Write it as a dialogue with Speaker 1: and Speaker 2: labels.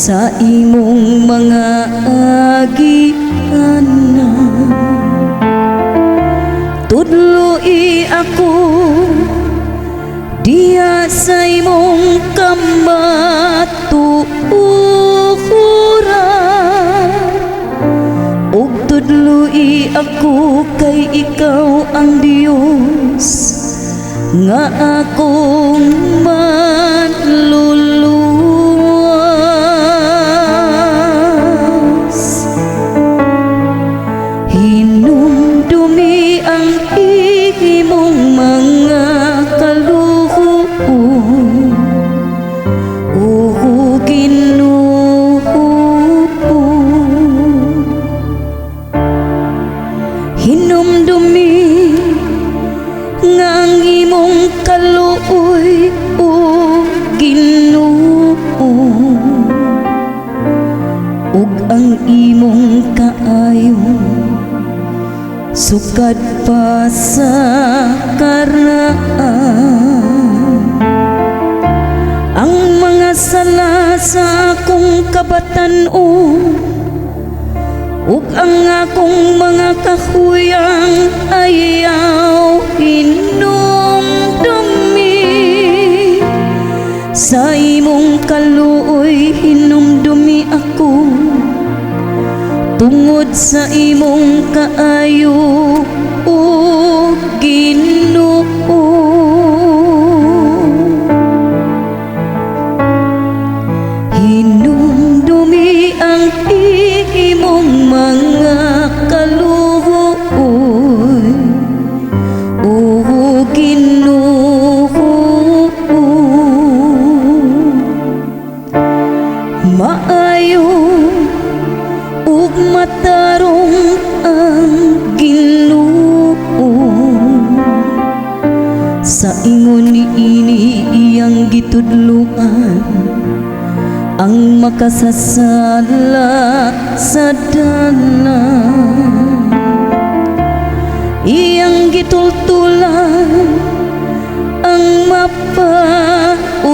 Speaker 1: sa imong mga agianan. Tudloi ako diya sa imong kamatuoran, ug tudloi ako kay ikaw ang Dios nga akong manluluwas. Hinumdumi ang imong mga kaluhuon, o Ginoo. Hinumdumi nga ang imong kaluoy, o Ginoo, ug ang imong kaayo sukad pa sa karaan. Ang mga sala sa akong kabatan-on ug ang akong mga kahuyang ayaw hinumdumi. Sa imong kaluoy hinumdumi ako, tungod sa imong kaayo, o Ginoo. Hinumdumi ang imong mga kaluoy, o Ginoo. Maayo ug matarong ang Ginoo, sa ingon niini iyang gitudluan ang makasasala sa dalan. Iyang gitultulan ang mapaubsan